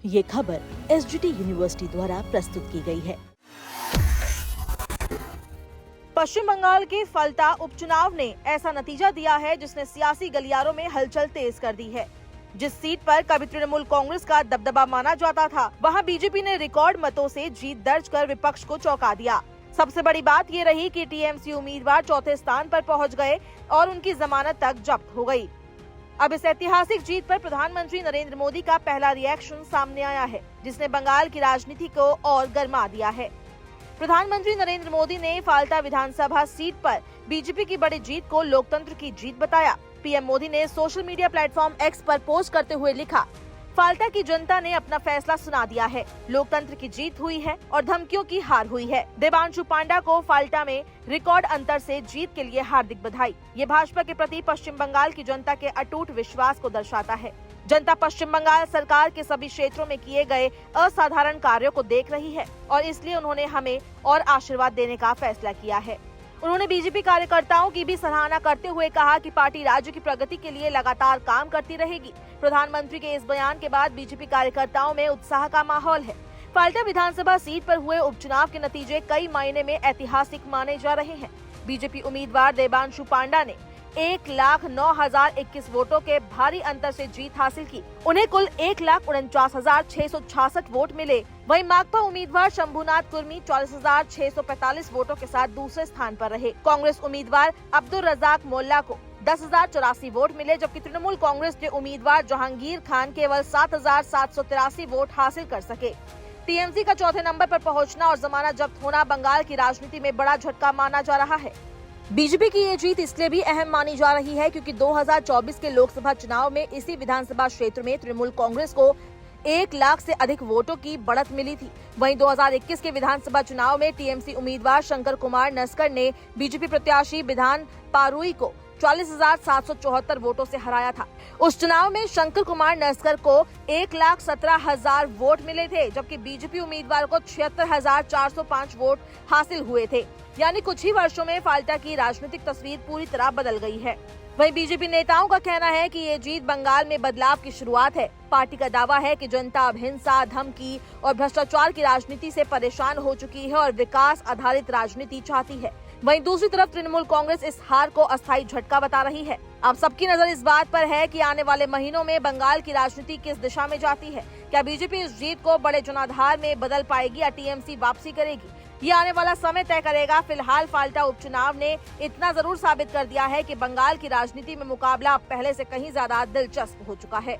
ये खबर SGT university द्वारा प्रस्तुत की गई है। पश्चिम बंगाल के फलता उपचुनाव ने ऐसा नतीजा दिया है जिसने सियासी गलियारों में हलचल तेज कर दी है। जिस सीट पर कभी तृणमूल कांग्रेस का दबदबा माना जाता था, वहां बीजेपी ने रिकॉर्ड मतों से जीत दर्ज कर विपक्ष को चौंका दिया। सबसे बड़ी बात ये रही कि टीएमसी उम्मीदवार चौथे स्थान पर पहुंच गए और उनकी जमानत तक जब्त हो गई। अब इस ऐतिहासिक जीत पर प्रधानमंत्री नरेंद्र मोदी का पहला रिएक्शन सामने आया है, जिसने बंगाल की राजनीति को और गर्मा दिया है। प्रधानमंत्री नरेंद्र मोदी ने फाल्टा विधानसभा सीट पर बीजेपी की बड़ी जीत को लोकतंत्र की जीत बताया। पीएम मोदी ने सोशल मीडिया प्लेटफॉर्म एक्स पर पोस्ट करते हुए लिखा, फाल्टा की जनता ने अपना फैसला सुना दिया है। लोकतंत्र की जीत हुई है और धमकियों की हार हुई है। देवांशु पांडा को फाल्टा में रिकॉर्ड अंतर से जीत के लिए हार्दिक बधाई। ये भाजपा के प्रति पश्चिम बंगाल की जनता के अटूट विश्वास को दर्शाता है। जनता पश्चिम बंगाल सरकार के सभी क्षेत्रों में किए गए असाधारण कार्यों को देख रही है और इसलिए उन्होंने हमें और आशीर्वाद देने का फैसला किया है। उन्होंने बीजेपी कार्यकर्ताओं की भी सराहना करते हुए कहा कि पार्टी राज्य की प्रगति के लिए लगातार काम करती रहेगी। प्रधानमंत्री के इस बयान के बाद बीजेपी कार्यकर्ताओं में उत्साह का माहौल है। फाल्टा विधानसभा सीट पर हुए उपचुनाव के नतीजे कई मायने में ऐतिहासिक माने जा रहे हैं। बीजेपी उम्मीदवार देवांशु पांडा ने 1,09,021 वोटों के भारी अंतर से जीत हासिल की। उन्हें कुल 1,49,666 वोट मिले। वहीं माकपा उम्मीदवार शंभुनाथ कुर्मी 44,645 वोटों के साथ दूसरे स्थान पर रहे। कांग्रेस उम्मीदवार अब्दुल रजाक मोल्ला को 10,084 वोट मिले, जबकि तृणमूल कांग्रेस के उम्मीदवार जहांगीर खान केवल 7,783 वोट हासिल कर सके। टीएमसी का चौथे नंबर पर पहुंचना और जमानत जब्त होना बंगाल की राजनीति में बड़ा झटका माना जा रहा है। बीजेपी की ये जीत इसलिए भी अहम मानी जा रही है क्योंकि 2024 के लोकसभा चुनाव में इसी विधानसभा क्षेत्र में तृणमूल कांग्रेस को 1 लाख से अधिक वोटों की बढ़त मिली थी। वहीं 2021 के विधानसभा चुनाव में टीएमसी उम्मीदवार शंकर कुमार नस्कर ने बीजेपी प्रत्याशी विधान पारुई को 44,774 वोटों से हराया था। उस चुनाव में शंकर कुमार नस्कर को 1,17,000 वोट मिले थे, जबकि बीजेपी उम्मीदवार को 76,405 वोट हासिल हुए थे। यानी कुछ ही वर्षों में फाल्टा की राजनीतिक तस्वीर पूरी तरह बदल गई है। वहीं बीजेपी नेताओं का कहना है कि ये जीत बंगाल में बदलाव की शुरुआत है। पार्टी का दावा है कि जनता अब हिंसा, धमकी और भ्रष्टाचार की राजनीति से परेशान हो चुकी है और विकास आधारित राजनीति चाहती है। वहीं दूसरी तरफ तृणमूल कांग्रेस इस हार को अस्थायी झटका बता रही है। अब सबकी नजर इस बात पर है कि आने वाले महीनों में बंगाल की राजनीति किस दिशा में जाती है। क्या बीजेपी इस जीत को बड़े जनाधार में बदल पाएगी या टीएमसी वापसी करेगी, ये आने वाला समय तय करेगा। फिलहाल फाल्टा उपचुनाव ने इतना जरूर साबित कर दिया है कि बंगाल की राजनीति में मुकाबला अब पहले से कहीं ज्यादा दिलचस्प हो चुका है।